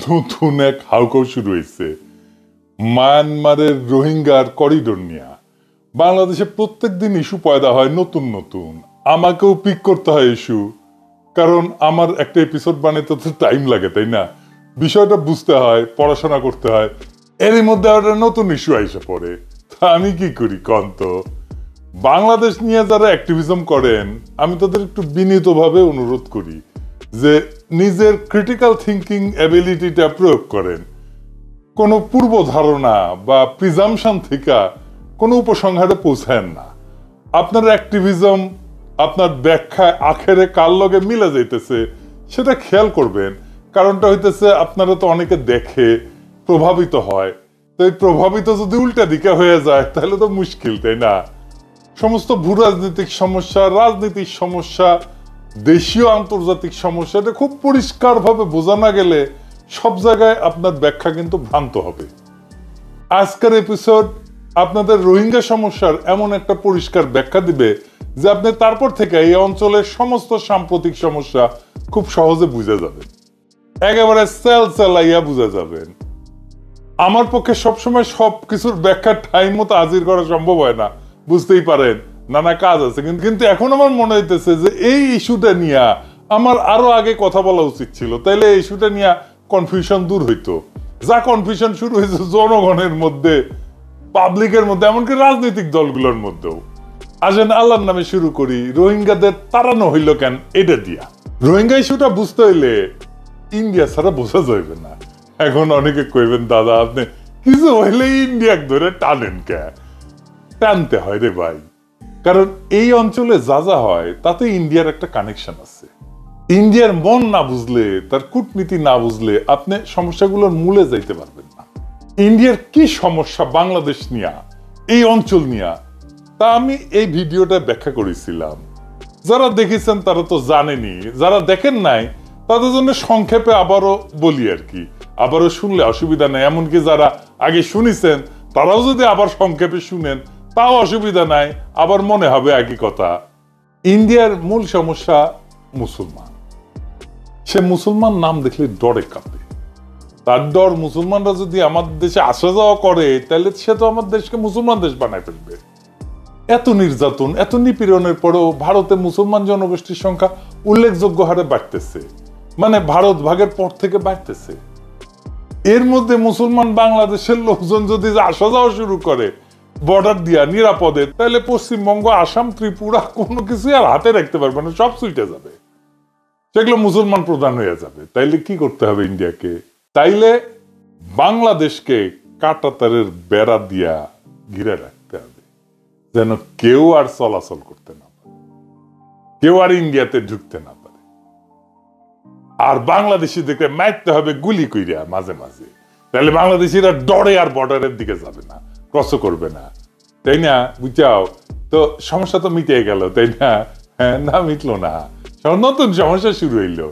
নতুন এক হাউকাউ শুরু হয়েছে মায়ানমারের রোহিঙ্গার করিডোর নিয়ে। বাংলাদেশে প্রত্যেক দিন ইস্যু পয়দা হয় নতুন নতুন, আমাকেও পিক করতে হয় ইস্যু, কারণ আমার একটা এপিসোড বানাইতে তো টাইম লাগে, তাই না? বিষয়টা বুঝতে হয়, পড়াশোনা করতে হয়, এরই মধ্যে একটা নতুন ইস্যু আইসা পড়ে। তা আমি কি করি কন্ত? বাংলাদেশ নিয়ে যারা অ্যাক্টিভিজম করেন আমি তাদের একটু বিনীতভাবে অনুরোধ করি যে নিজের ক্রিটিক্যাল থিঙ্কিং অ্যাবিলিটিটা প্রয়োগ করেন। কোনো পূর্ব ধারণা বা প্রিজামশন থেকে কোনো উপসংহারে পৌঁছায় না। আপনার অ্যাক্টিভিজম আপনার ব্যাখ্যায় আখেরে কার লগে মিলে যাইতেছে সেটা খেয়াল করবেন। কারণটা হইতেছে আপনারা তো অনেকে দেখে প্রভাবিত হয়, তো এই প্রভাবিত যদি উল্টা দিকে হয়ে যায় তাহলে তো মুশকিল, তাই না? সমস্ত ভূ রাজনৈতিক সমস্যা, রাজনীতিক সমস্যা, দেশীয় আন্তর্জাতিক সমস্যা, এটা খুব পরিষ্কারভাবে বোঝা না গেলে সব জায়গায় আপনার ব্যাখ্যা কিন্তু ভ্রান্ত হবে। আজকের এপিসোড আপনাদের রোহিঙ্গা সমস্যার এমন একটা পরিষ্কার ব্যাখ্যা দিবে যে আপনি তারপর থেকে এই অঞ্চলের সমস্ত সাম্প্রতিক সমস্যা খুব সহজে বুঝে যাবেন, একেবারে সেল সেলাইয়া বুঝে যাবেন। আমার পক্ষে সবসময় সবকিছুর ব্যাখ্যা টাইম মতো হাজির করা সম্ভব হয় না, বুঝতেই পারেন, নানা কাজ আছে। কিন্তু এখন আমার মনে হইতেছে যে এই ইস্যুটা নিয়ে আমার আরো আগে কথা বলা উচিত ছিল, তাইলে এই ইস্যুটা নিয়ে কনফিউশন দূর হইতো। যা কনফিউশন শুরু হয়েছে জনগণের মধ্যে, পাবলিকের মধ্যে, এমনকি রাজনৈতিক দলগুলোর মধ্যেও। আসেন আল্লাহর নামে শুরু করি। রোহিঙ্গাদের তাড়ানো হইল কেন এটা দিয়া। রোহিঙ্গা ইস্যুটা বুঝতে হইলে ইন্ডিয়া ছাড়া বোঝা যাইবে না। এখন অনেকে কইবেন দাদা আপনি কিছু হইলে ইন্ডিয়া ধরে টানেন কে? টানতে হয় রে ভাই, কারণ এই অঞ্চলে যা যা হয় তাতে ইন্ডিয়ার একটা কানেকশন আছে। ইন্ডিয়ার মন না বুঝলে, তার কূটনীতি না বুঝলে আপনি সমস্যাগুলোর মূলে যাইতে পারবেন না। ইন্ডিয়ার কি সমস্যা বাংলাদেশ নিয়া, এই অঞ্চল নিয়া, তা আমি এই ভিডিওটা ব্যাখ্যা করেছিলাম। যারা দেখেছেন তারা তো জানেনি, যারা দেখেন নাই তাদের জন্য সংক্ষেপে আবারও বলি আর কি। আবারও শুনলে অসুবিধা নেই, এমনকি যারা আগে শুনেছেন তারাও যদি আবার সংক্ষেপে শুনেন তাও অসুবিধা নাই, আবার মনে হবে একই কথা। ইন্ডিয়ার মূল সমস্যা মুসলমান। সে মুসলমান নাম দেখলে ডরে কাঁপে। তার ডর মুসলমানরা যদি আমাদের দেশে আসা যাওয়া করে তাহলে সে তো আমার দেশকে মুসলমান দেশ বানায় ফেলবে। এত নির্যাতন, এত নিপীড়নের পরেও ভারতে মুসলমান জনগোষ্ঠীর সংখ্যা উল্লেখযোগ্য হারে বাড়তেছে, মানে ভারত ভাগের পর থেকে বাড়তেছে। এর মধ্যে মুসলমান বাংলাদেশের লোকজন যদি আসা যাওয়া শুরু করে বর্ডার দিয়া নিরাপদে, তাহলে পশ্চিমবঙ্গ, আসাম, ত্রিপুরা কোনো কিছু আর হাতে রাখতে পারবে না, সব ছুটে যাবে, সেগুলো মুসলমান প্রধান হয়ে যাবে। তাইলে কি করতে হবে ইন্ডিয়াকে? তাইলে বাংলাদেশকে কাঁটাতারের বেড়া দিয়া ঘিরে রাখতে হবে, যেন কেউ আর চলাচল করতে না পারে, কেউ আর ইন্ডিয়াতে ঢুকতে না পারে। আর বাংলাদেশিদেরকে মারতে হবে গুলি কইরা মাঝে মাঝে, তাহলে বাংলাদেশিরা ডরে আর বর্ডারের দিকে যাবে না, ক্রস করবে না, তাই না? বুঝাও তো, সমস্যা তো মিটে গেল, তাই না? হ্যাঁ, না মিটলো না, নতুন সমস্যা শুরু হইলো।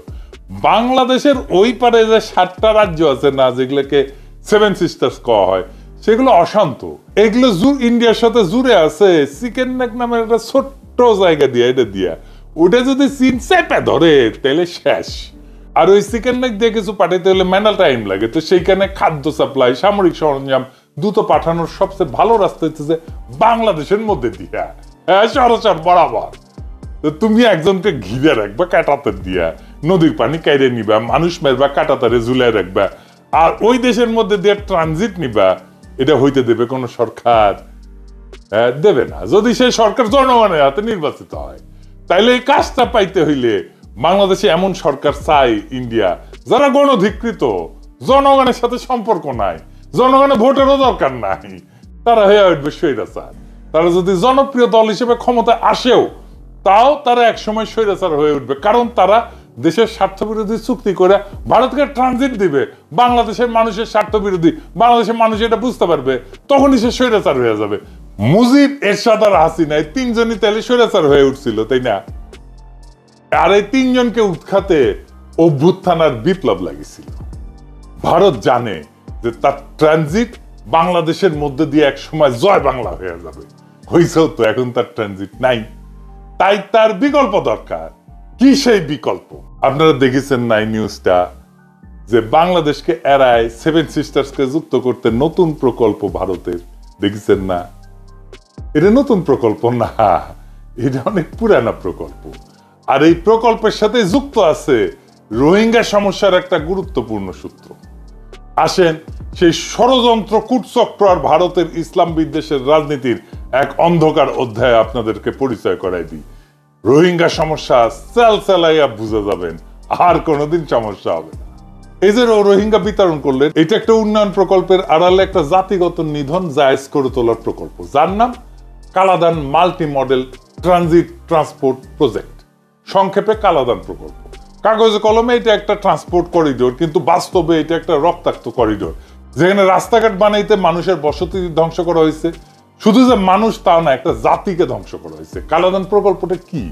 বাংলাদেশের ওই পারে যে 7টা রাজ্য আছে না, যেগুলোকে 7 সিস্টার্স কওয়া হয়, সেগুলো অশান্ত। এগুলো ইন্ডিয়ার সাথে জুড়ে আছে চিকেন নেক নামের একটা ছোট্ট জায়গা দিয়ে, এটা দিয়া ওটা যদি চীন চেপে ধরে তাহলে শেষ। আর ওই চিকেন নেক দিয়ে কিছু পাঠাইতে হলে মেনা টাইম লাগে, তো সেইখানে খাদ্য সাপ্লাই, সামরিক সরঞ্জাম দ্রুত পাঠানোর সবচেয়ে ভালো রাস্তা হচ্ছে বাংলাদেশের মধ্যে দিয়া, হ্যাঁ, সরাসর বরাবর। তো তুমি একজনকে ঘিরে রাখবা কাঁটাতার দিয়া, নদীর পানি কাইরে নিবা, মানুষ মারবা, কাঁটাতারে ঝুলাই রাখবা, আর ওই দেশের মধ্যে দিয়ে ট্রানজিট নিবা। এটা হইতে দেবে কোন সরকার? দেবে না, যদি সেই সরকার জনগণের হাতে নির্বাচিত হয়। তাইলে এই কাজটা পাইতে হইলে বাংলাদেশে এমন সরকার চাই ইন্ডিয়া যারা গণধিকৃত, জনগণের সাথে সম্পর্ক নাই, জনগণের ভোটেরও দরকার নাই, তারা হয়ে উঠবে স্বৈরাচার। তারা যদি জনপ্রিয় দল হিসেবে ক্ষমতায় আসেও তাও তারা একসময় স্বৈরাচার হয়ে উঠবে, কারণ তারা দেশের স্বার্থ বিরোধী চুক্তি করে ভারতকে ট্রানজিট দিবে। বাংলাদেশের মানুষের স্বার্থ বিরোধী, বাংলাদেশের মানুষ এটা বুঝতে পারবে, তখনই সে স্বৈরাচার হয়ে যাবে। মুজিব, এরশাদ আর হাসিনা, এই 3 জনই তাহলে স্বৈরাচার হয়ে উঠছিল, তাই না? আর এই 3 জনকে উৎখাতে অভ্যুত্থান আর বিপ্লব লাগিয়েছিল। ভারত জানে যে তার ট্রানজিট বাংলাদেশের মধ্যে দিয়ে এক সময় জয় বাংলা হয়ে যাবে। হয়েছেও তো, এখন তার ট্রানজিট নাই, তাই তার বিকল্প দরকার। কি সেই বিকল্প? আপনারা দেখেছেন নাই নিউজটা যে বাংলাদেশকে এড়ায় সেভেন সিস্টার্সকে যুক্ত করতে নতুন প্রকল্প ভারতের, দেখছেন না? এটা নতুন প্রকল্প না, এটা অনেক পুরানা প্রকল্প। আর এই প্রকল্পের সাথে যুক্ত আছে রোহিঙ্গা সমস্যার একটা গুরুত্বপূর্ণ সূত্র। আসেন সেই ষড়যন্ত্র, কূটচক্র আর ভারতের ইসলাম বিদ্বেষের রাজনীতির এক অন্ধকার অধ্যায় আপনাদেরকে পরিচয় করাই দিই। রোহিঙ্গা সমস্যা চালাইয়া বুঝে যাবেন, আর কোনোদিন সমস্যা হবে না। এই যে রোহিঙ্গা বিতরণ করলেন, এটা একটা উন্নয়ন প্রকল্পের আড়ালে একটা জাতিগত নিধন জায়েজ করে তোলার প্রকল্প, যার নাম Kaladan multi model transit transport project, সংক্ষেপে কালাদান প্রকল্প। কাগজে কলমে এটা একটা ট্রান্সপোর্ট করিডোর, কিন্তু বাস্তবে এটা একটা রক্তাক্ত করিডোর, যেখানে রাস্তাঘাট বানাইতে মানুষের বসতি ধ্বংস করা হয়েছে। শুধু যে মানুষ তাও না, একটা জাতিকে ধ্বংস করা হয়েছে। কালাদান প্রকল্পটা কি?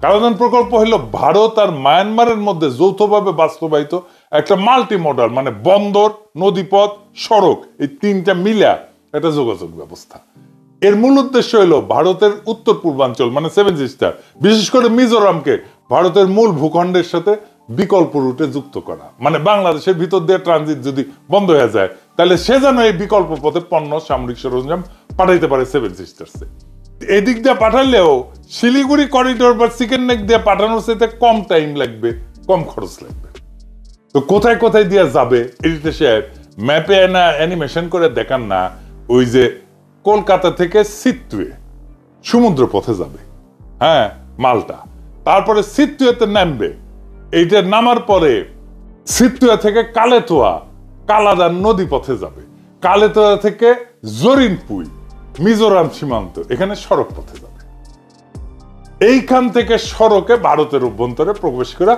কালাদান প্রকল্প হলো ভারত আর মায়ানমারের মধ্যে যৌথভাবে বাস্তবায়িত একটা মাল্টি মডাল, মানে বন্দর, নদীপথ, সড়ক, এই তিনটা মিলা একটা যোগাযোগ ব্যবস্থা। এর মূল উদ্দেশ্য হলো ভারতের উত্তর পূর্বাঞ্চল মানে সেভেন সিস্টার, বিশেষ করে মিজোরামকে ভারতের মূল ভূখণ্ডের সাথে বিকল্প রুটে যুক্ত করা। মানে বাংলাদেশের ভিতর দিয়ে ট্রানজিট যদি বন্ধ হয়ে যায়, তাহলে সে যেন এই বিকল্প পথে পণ্য, সামরিক সরঞ্জাম পাঠাইতে পারে সেভেন সিস্টার্সে। এদিক দিয়ে পাঠালেও শিলিগুড়ি করিডোর বা চিকেন নেক দিয়ে পাঠানোর সাথে কম টাইম লাগবে, কম খরচ লাগবে। তো কোথায় কোথায় দিয়ে যাবে এটা সে ম্যাপে না অ্যানিমেশন করে দেখান না। ওই যে কলকাতা থেকে সিটুয়ে সমুদ্র পথে যাবে, হ্যাঁ, মালটা। তারপরে সিটুয়েতে নামবে, এইটা নামার পরে সিটুয়া থেকে কালেতোয়া, কালাদান নদী পথে যাবে। কালেতোয়া থেকে জরিনপুই, মিজোরাম সীমান্ত, এখানে সড়ক পথে যাবে। এইখান থেকে সড়কে ভারতের অভ্যন্তরে প্রবেশ করা।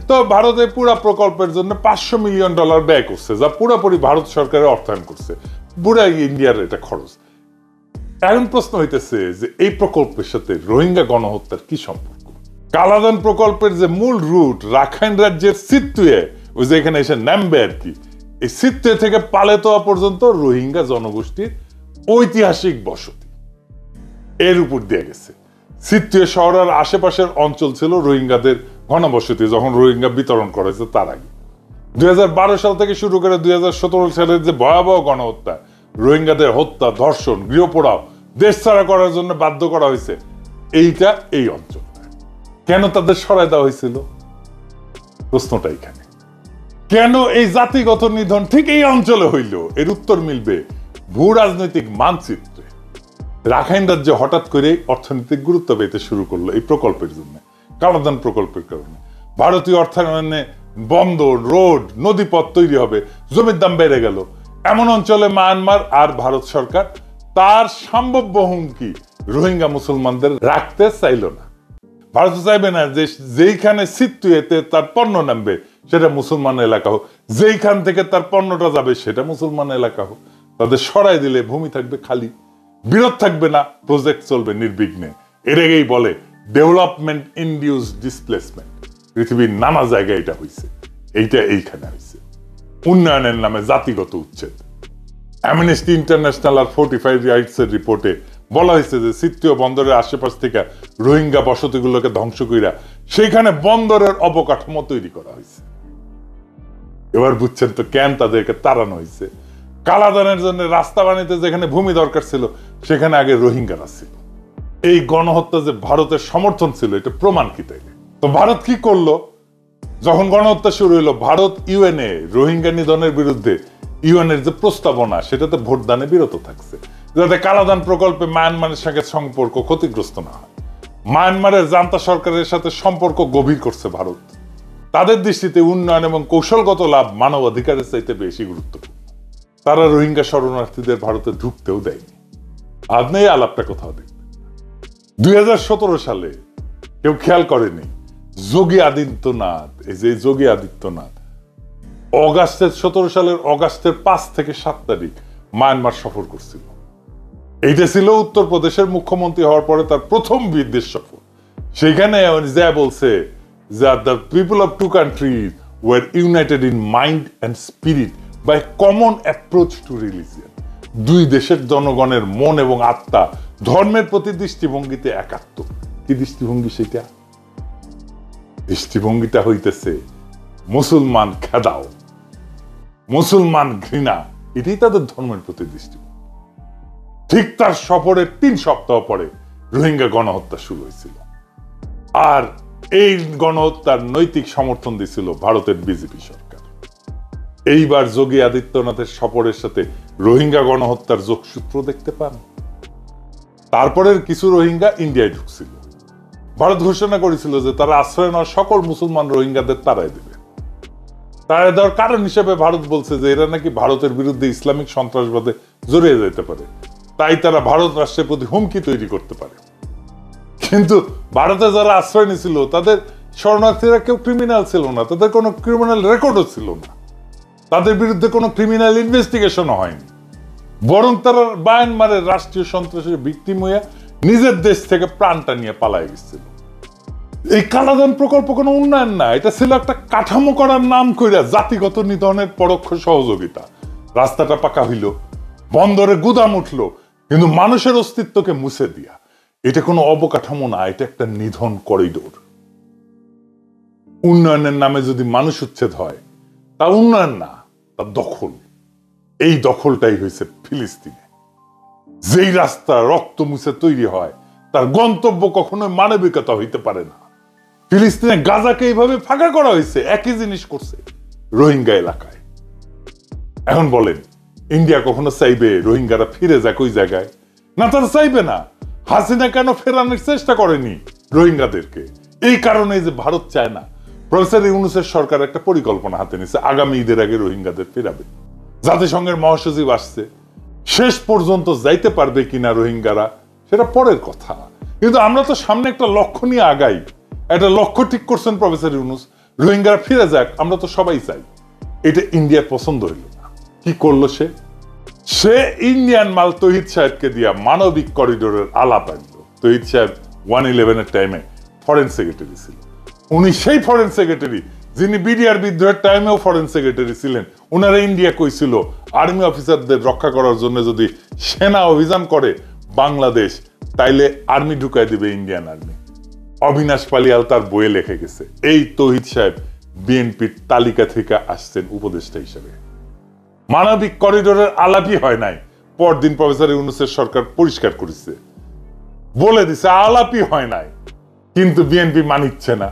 তো ভারতের পুরো প্রকল্পের জন্য $500 মিলিয়ন ব্যয় করছে, যা পুরোপুরি ভারত সরকারের অর্থায়ন করছে, পুরা ইন্ডিয়ার এটা খরচ। এখন প্রশ্ন হইতেছে যে এই প্রকল্পের সাথে রোহিঙ্গা গণহত্যার কি সম্পর্ক? কালাদান প্রকল্পের যে মূল রুট রাখাইন রাজ্যের সিটুয়ে, ওই যে এখানে এসে নামবে আর কি, এই সিটুয়ে থেকে পালেতোয়া পর্যন্ত রোহিঙ্গা জনগোষ্ঠীর ঐতিহাসিক বসতি এর উপর দিয়ে গেছে। সিটুয়ে শহরের আশেপাশের অঞ্চল ছিল রোহিঙ্গাদের ঘনবসতি যখন রোহিঙ্গা বিতরণ করা হয়েছে তার আগে। 2012 সাল থেকে শুরু করে 2017 সালের যে ভয়াবহ গণহত্যা, রোহিঙ্গাদের হত্যা, ধর্ষণ, গৃহপোড়াও, দেশ ছাড়া করার জন্য বাধ্য করা হয়েছে, এইটা এই অঞ্চল। কেন তাদের সরাই দেওয়া হয়েছিল? প্রশ্নটা এখানে। কেন এই জাতিগত নিধন ঠিক এই অঞ্চলে হইল? এর উত্তর মিলবে ভূ রাজনৈতিক মানচিত্রে। রাখাইন রাজ্যে হঠাৎ করে অর্থনৈতিক গুরুত্ব পেতে শুরু করলো এই প্রকল্পের জন্য, কালাদান প্রকল্পের কারণে। ভারতীয় অর্থায়নে বন্দর, রোড, নদীপথ তৈরি হবে, জমির দাম বেড়ে গেল। এমন অঞ্চলে মায়ানমার আর ভারত সরকার তার সম্ভাব্য হুমকি রোহিঙ্গা মুসলমানদের রাখতে চাইল না। ভারত চাইবে না যে যেইখানে সিটুয়েতে তার পণ্য নামবে সেটা মুসলমান এলাকা হোক, যেইখান থেকে তার পণ্যটা যাবে সেটা মুসলমান এলাকা হোক। তাদের সরাই দিলে ভূমি থাকবে খালি, বিরোধ থাকবে না, প্রজেক্ট চলবে নির্বিঘ্নে। এর আগেই বলে ডেভেলপমেন্ট ইনডিউস ডিসপ্লেসমেন্ট। পৃথিবীর নানা জায়গায় এটা হয়েছে, এইটা এইখানে হয়েছে। উন্নয়নের নামে জাতিগত উচ্ছেদ। অ্যামনেস্টি ইন্টারন্যাশনাল আর 45 রাইটস এর রিপোর্টে বলা হয়েছে যে সিটুয়ে বন্দরের আশেপাশ থেকে রোহিঙ্গা বসতিগুলোকে ধ্বংস কইরা সেখানে বন্দরের অবকাঠামো তৈরি করা হয়েছে। এবার বুঝছেন তো কেন তাদেরকে তাড়ানো হয়েছে। কালাদানের জন্য রাস্তা বানাইতে যেখানে ভূমি দরকার ছিল সেখানে আগে রোহিঙ্গারা ছিল। এই গণহত্যা যে ভারতের সমর্থন ছিল এটা প্রমাণ কি তাইলে? তো ভারত কি করলো? যখন গণহত্যা শুরু হলো, ভারত ইউএনএ রোহিঙ্গা নিধনের বিরুদ্ধে ইউএনের যে প্রস্তাবনা সেটাতে ভোটদানে বিরত থাকছে, যাতে কালাদান প্রকল্পে মায়ানমারের সঙ্গে সম্পর্ক ক্ষতিগ্রস্ত না হয়। মায়ানমারের জান্তা সরকারের সাথে সম্পর্ক গভীর করছে ভারত। তাদের দৃষ্টিতে উন্নয়ন এবং কৌশলগত লাভ মানবাধিকারের চাইতে বেশি গুরুত্বপূর্ণ। তারা রোহিঙ্গা শরণার্থীদের ভারতে ঢুকতেও দেয়নি। আজ নেই আলাপটা কোথাও দেখবে। 2017 সালে কেউ খেয়াল করেনি যোগী আদিত্যনাথ, এই যে যোগী আদিত্যনাথ সালের অগাস্টের 5 থেকে 7 তারিখ মায়ানমার সফর করছিল। এইটা ছিল উত্তরপ্রদেশের মুখ্যমন্ত্রী হওয়ার পরে তার প্রথম বিদেশ সফর। সেখানে যা বলছে যে the people of two countries were united in mind and spirit by common approach to religion. দুই দেশের জনগণের মন এবং আত্মা ধর্মের প্রতি দৃষ্টিভঙ্গিতে একাত্ম। কি দৃষ্টিভঙ্গি সেটা? দৃষ্টিভঙ্গিটা হইতেছে মুসলমান খেদাও, মুসলমান ঘৃণা, এটাই তাদের ধর্মের প্রতি দৃষ্টি। ঠিক তার সফরের 3 সপ্তাহ পরে রোহিঙ্গা গণহত্যা শুরু হয়েছিল, আর এই গণহত্যার নৈতিক সমর্থন দিছিল ভারতের বিজেপি সরকার। এইবার যোগী আদিত্যনাথের সফরের সাথে রোহিঙ্গা গণহত্যার যোগসূত্র দেখতে পান। তারপরের কিছু রোহিঙ্গা ইন্ডিয়ায় ঢুকছিল। ভারত ঘোষণা করেছিল যে তারা আশ্রয় নেওয়া সকল মুসলমান রোহিঙ্গাদের তাড়াই দেবে। তাড়াই দেওয়ার কারণ হিসেবে ভারত বলছে যে এরা নাকি ভারতের বিরুদ্ধে ইসলামিক সন্ত্রাসবাদে জড়িয়ে যেতে পারে, তাই তারা ভারত রাষ্ট্রের প্রতি হুমকি তৈরি করতে পারে। কিন্তু ভারতে যারা আশ্রয় নিয়েছিল তাদের শরণার্থীরা কেউ ক্রিমিনাল ছিল না, তাদের কোনো ক্রিমিনাল রেকর্ডও ছিল না, তাদের বিরুদ্ধে কোনো ক্রিমিনাল ইনভেস্টিগেশনও হয়নি, বরং তারা মায়ানমারের রাষ্ট্রীয় সন্ত্রাসের ভিকটিম হইয়া নিজের দেশ থেকে প্রাণটা নিয়ে পালায় গেছিল। এই কালাদান প্রকল্প কোনো উন্নয়ন না, এটা ছিল একটা কাঠামো করার নাম কইরা জাতিগত নিধনের পরোক্ষ সহযোগিতা। রাস্তাটা পাকা হইল, বন্দরে গুদাম উঠলো, কিন্তু মানুষের অস্তিত্বকে মুছে দিয়া। এটা কোনো অবকাঠামো না, এটা একটা নিধন করিডোর। উন্নয়নের নামে যদি মানুষ উচ্ছেদ হয়, তা উন্নয়ন না, তা দখল। এই দখলটাই হয়েছে ফিলিস্তিনে। যেই রাস্তা রক্ত মুছে তৈরি হয়, তার গন্তব্য কখনোই মানবিকতা হইতে পারে না। ফিলিস্তিনে গাজাকে এইভাবে ফাঁকা করা হয়েছে, একই জিনিস করছে রোহিঙ্গা এলাকায়। এখন বলেন, ইন্ডিয়া কখনো চাইবে রোহিঙ্গারা ফিরে যাক ওই জায়গায়? না, তারা চাইবে না। হাসিনা কেন ফেরানোর চেষ্টা করেনি রোহিঙ্গাদেরকে? এই কারণে যে ভারত চায় না। প্রফেসর ইউনূসের সরকার একটা পরিকল্পনা হাতে নিয়েছে, আগামী ঈদের আগে রোহিঙ্গাদের ফেরাবে। জাতিসংঘের মহাসচিব আসছে, শেষ পর্যন্ত যাইতে পারবে কিনা রোহিঙ্গারা সেটা পরের কথা, কিন্তু আমরা তো সামনে একটা লক্ষ্য নিয়ে আগাই। একটা লক্ষ্য ঠিক করছেন প্রফেসর ইউনূস, রোহিঙ্গারা ফিরে যাক, আমরা তো সবাই চাই। এটা ইন্ডিয়ার পছন্দ হইল না। কি করলো সে ইন্ডিয়ান মাল তহিদ সাহেবকে দিয়া মানবিক করিডোরের আলাপ আনলো। তহিদ সাহেব 111-এর টাইমে ফরেন সেক্রেটারি ছিল। উনি সেই ফরেন সেক্রেটারি যিনি বিডিআর বিদ্রোহের টাইমেও ফরেন সেক্রেটারি ছিলেন। উনারা ইন্ডিয়া কইছিল আর্মি অফিসারদের রক্ষা করার জন্য যদি সেনা অভিযান করে বাংলাদেশ, তাইলে আর্মি ঢুকাই দিবে ইন্ডিয়ান আর্মি। অবিনাশ পালিয়াল তার বইয়ে লিখে গেছে। এই তহিদ সাহেব বিএনপির তালিকা থেকে আসছেন উপদেষ্টা হিসেবে। মানবিক করিডোরের আলাপই হয় নাই। পরদিন প্রফেসর ইউনূসের সরকার পরিষ্কার করেছে, বলে দিছে আলাপই হয় নাই। কিন্তু বিএনপি মানিচ্ছে না,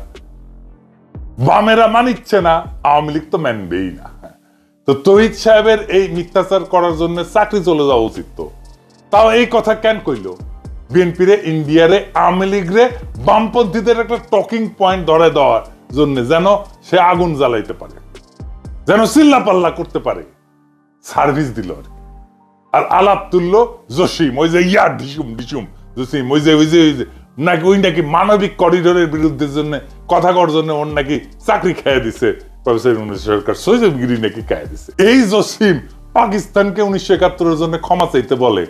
বামেরা মানিচ্ছে না, আওয়ামী লীগ তো মানবেই না। তো তহিদ সাহেবের এই মিথ্যাচার করার জন্য চাকরি চলে যাওয়া উচিত। তো তাও এই কথা কেন কইল? বিএনপি রে, ইন্ডিয়ারে, আওয়ামী লীগ রে, বামপন্থীদের একটা টকিং পয়েন্ট ধরে দেওয়ার জন্য, যেন সে আগুন জ্বালাইতে পারে, যেন চিল্লা পাল্লা করতে পারে। সার্ভিস দিল আর আলাপ তুললো জসিম, ওই যে ইয়া ঢিসুম ঢিসুম জসিম, ওই যে নাকি ওই নাকি মানবিক করিডোরের বিরুদ্ধে জন্য কথা করার জন্য ওর নাকি চাকরি খেয়ে দিছে প্রফেসর ইউনূস সরকার, সৈয়দগিরি নাকি খেয়ে দিছে। এই জসিম পাকিস্তানকে 1971-এর জন্য ক্ষমা চাইতে বলে,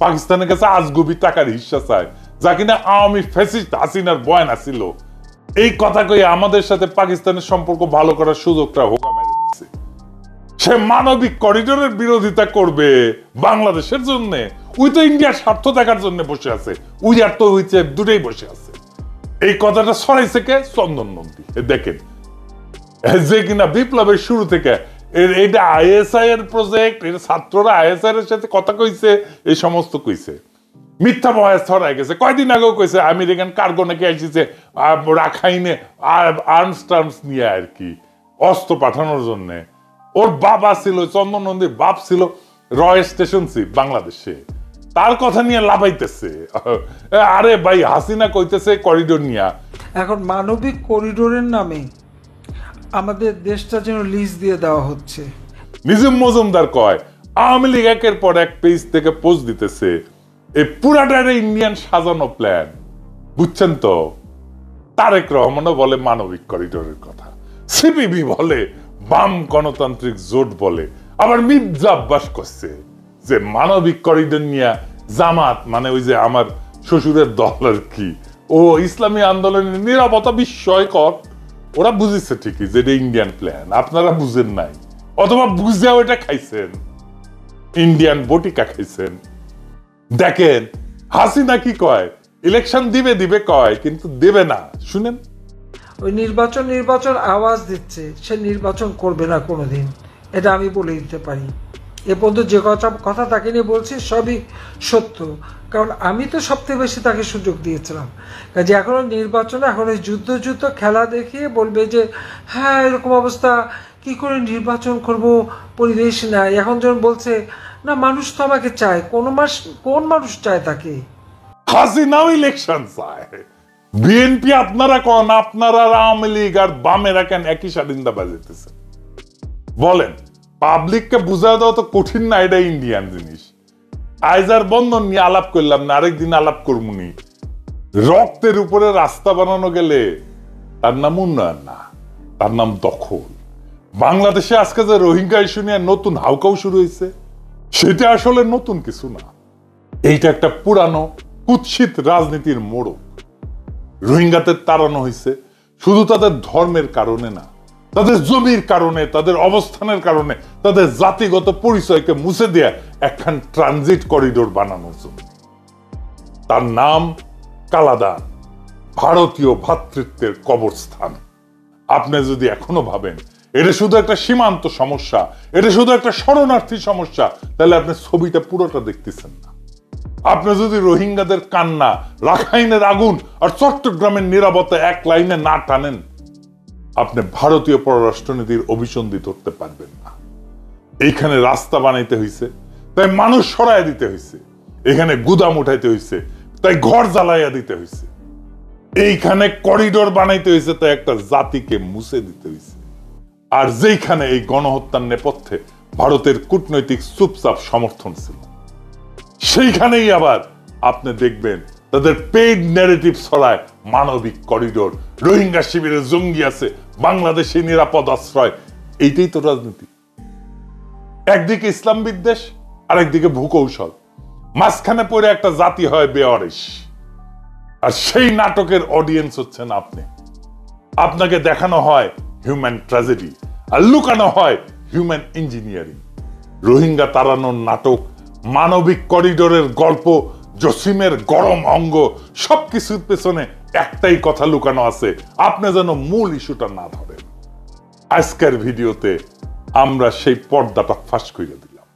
পাকিস্তানের কাছে আজগুবি টাকার হিস্সা চায়, যা কিনা আওয়ামী ফ্যাসিস্ট হাসিনার বয়ান ছিল। এই কথা কই আমাদের সাথে পাকিস্তানের সম্পর্ক ভালো করার সুযোগটা হোকা মেরে দিচ্ছে। সে মানবিক করিডোরের বিরোধিতা করবে বাংলাদেশের জন্য? ওই তো ইন্ডিয়ার স্বার্থ দেখার জন্য বসে আছে, উই আর তো হইছে দুটোই বসে আছে। এই কথাটা ছড়াইছে কে? চন্দন নন্দী। দেখেন, যে কিনা বিপ্লবের শুরু থেকে এটা আইএসআই এর প্রজেক্ট, এটা ছাত্ররা আইএসআই এর সাথে কথা কইছে, এই সমস্ত কইছে, মিথ্যা বয়স ছড়াই গেছে। কয়দিন আগেও কইছে আমেরিকান কার্গো নাকি আসছে রাখাইনে আর্মস টার্মস নিয়ে, আর কি অস্ত্র পাঠানোর জন্য। ওর বাবা ছিল, চন্দন নন্দীর বাপ ছিল রয় স্টেশন চিফ বাংলাদেশে, তার কথা নিয়ে লাভাইতেছে। আরে ভাই, হাসিনা কইতেছে করিডোর নিয়ে। এখন মানবিক করিডোরের নামে আমাদের দেশটা যেন লিজ দিয়ে দেওয়া হচ্ছে। নিজম মজুমদার কয় আওয়ামী লীগ একের পর এক পেজ থেকে পোস্ট দিতেছে, এই পুরাটার ইন্ডিয়ান সাজানো প্ল্যান। বুঝছেন তো? তারেক রহমানও বলে মানবিক করিডোরের কথা, সিপিবি বলে, বাম গণতান্ত্রিক জোট বলে, আবার মির্জা আব্বাস করছে যে মানবিক করিডোর নিয়ে জামাত, মানে ওই যে আমার শ্বশুরের দল আর কি, ও ইসলামী আন্দোলনের নিরাপত্তা বিস্ময়কর। ওরা বুঝেছে ঠিকই যে এটা ইন্ডিয়ান প্ল্যান, আপনারা বুঝেন নাই, অথবা বুঝেও এটা খাইছেন, ইন্ডিয়ান বটিকা খাইছেন। দেখেন হাসিনা কি কয়, ইলেকশন দিবে কয়, কিন্তু দেবে না। শুনেন, ওই নির্বাচন আওয়াজ দিচ্ছে, সে নির্বাচন করবে না কোনোদিন। এটা আমি বলে দিতে পারি। এ পর্যন্ত যে কথা তাকে নিয়ে বলছি সবই সত্য, কারণ আমি তো সবথেকে বেশি তাকে সুযোগ দিয়েছিলাম। কাজে এখনো নির্বাচনে এখন এই যুদ্ধ খেলা দেখিয়ে বলবে যে হ্যাঁ এরকম অবস্থা, কি করে নির্বাচন করব, পরিবেশ নাই। এখন যখন বলছে না মানুষ তো আমাকে চায়, কোন মানুষ চায় তাকে? হাসিনাও ইলেকশন চায়। বিএনপি আপনারা কোন, আপনারা আওয়ামী লীগ আর বামেরা কেন একই স্বাধীনতা বাজাইতেছে? বলেন, পাবলিককে বুঝা দেওয়া তো কঠিন না, এটা ইন্ডিয়ান জিনিস। আইজার বন্ধন নিয়ে আলাপ করলাম না, আরেকদিন আলাপ করবনি। রক্তের উপরে রাস্তা বানানো গেলে তার নাম উন্নয়ন না, তার নাম দখল। বাংলাদেশে আজকে যে রোহিঙ্গা ইস্যু নিয়ে নতুন হাউকাউ শুরু হয়েছে, সেটা আসলে নতুন কিছু না। এইটা একটা পুরানো কুৎসিত রাজনীতির মোড়ক। রোহিঙ্গাদের তাড়ানো হয়েছে শুধু তাদের ধর্মের কারণে না, তাদের জমির কারণে, তাদের অবস্থানের কারণে, তাদের জাতিগত পরিচয়কে মুছে দেয়া একখান ট্রানজিট করিডোর বানানোর জন্য। তার নাম কালাদান, ভারতীয় ভ্রাতৃত্বের কবরস্থান। আপনি যদি এখনো ভাবেন এটা শুধু একটা সীমান্ত সমস্যা, এটা শুধু একটা শরণার্থী সমস্যা, তাহলে আপনি ছবিটা পুরোটা দেখতেছেন না। আপনি যদি রোহিঙ্গাদের কান্না, রাখাইনের আগুন আর চট্টগ্রামের নিরাপত্তা এক লাইনে না টানেন, আপনি ভারতীয় পররাষ্ট্রনীতির অভিসন্ধি ধরতে পারবেন না। এইখানে রাস্তা বানাইতে হয়েছে, তাই মানুষ সরাইয়া দিতে হয়েছে। এখানে গুদাম উঠাইতে হয়েছে, তাই ঘর জ্বালাইয়া দিতে হয়েছে। এইখানে করিডোর বানাইতে হয়েছে, তাই একটা জাতিকে মুছে দিতে হয়েছে। আর যেইখানে এই গণহত্যার নেপথ্যে ভারতের কূটনৈতিক চুপচাপ সমর্থন ছিল, সেইখানেই আবার আপনি দেখবেন তাদের পেইড ন্যারেটিভ ছড়ায় মানবিক করিডোর, রোহিঙ্গা শিবিরে জঙ্গি আছে, বাংলাদেশে নিরাপদ আশ্রয়। এইটাই তো রাজনীতি। একদিকে ইসলাম বিদ্বেষ, আর একদিকে ভূকৌশল, মাঝখানে পড়ে একটা জাতি হয় বেওয়ারিশ। আর সেই নাটকের অডিয়েন্স হচ্ছেন আপনি। আপনাকে দেখানো হয় হিউম্যান ট্র্যাজেডি, আর লুকানো হয় হিউম্যান ইঞ্জিনিয়ারিং। রোহিঙ্গা তাড়ানোর নাটক, মানবিক করিডোরের গল্প, জসিমের গরম অঙ্গ, সবকিছুর পেছনে একটাই কথা লুকানো আছে, আপনি যেন মূল ইস্যুটা না ধরেন। আজকের ভিডিওতে আমরা সেই পর্দাটা ফাঁস করে দিলাম।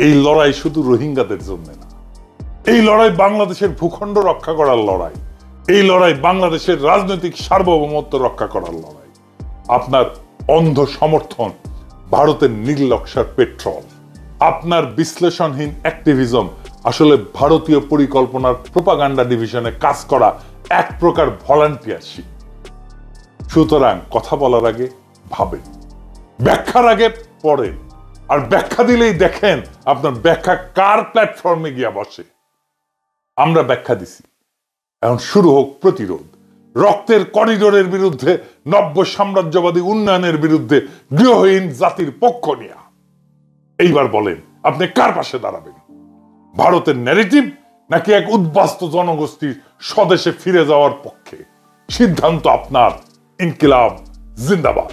এই লড়াই শুধু রোহিঙ্গাদের জন্য না, এই লড়াই বাংলাদেশের ভূখণ্ড রক্ষা করার লড়াই, এই লড়াই বাংলাদেশের রাজনৈতিক সার্বভৌমত্ব রক্ষা করার লড়াই। আপনার অন্ধ সমর্থন ভারতের নির্লক্ষার পেট্রোল, আপনার বিশ্লেষণহীন অ্যাক্টিভিজম আসলে ভারতীয় পরিকল্পনার প্রোপাগান্ডা ডিভিশনে কাজ করা এক প্রকার ভলান্টিয়ারশিপ। সুতরাং কথা বলার আগে ভাবেন, ব্যাখ্যার আগে পড়েন, আর ব্যাখ্যা দিলেই দেখেন আপনার ব্যাখ্যা কার প্ল্যাটফর্মে গিয়া বসে। আমরা ব্যাখ্যা দিছি, এখন শুরু হোক প্রতিরোধ। রক্তের করিডোরের বিরুদ্ধে, নব্য সাম্রাজ্যবাদী উন্নয়নের বিরুদ্ধে, গৃহহীন জাতির পক্ষ নিয়া। এইবার বলেন আপনি কার পাশে দাঁড়াবেন? ভারতের ন্যারেটিভ নাকি এক উদ্বাস্তু জনগোষ্ঠীর স্বদেশে ফিরে যাওয়ার পক্ষে? সিদ্ধান্ত আপনার। ইনকিলাব জিন্দাবাদ।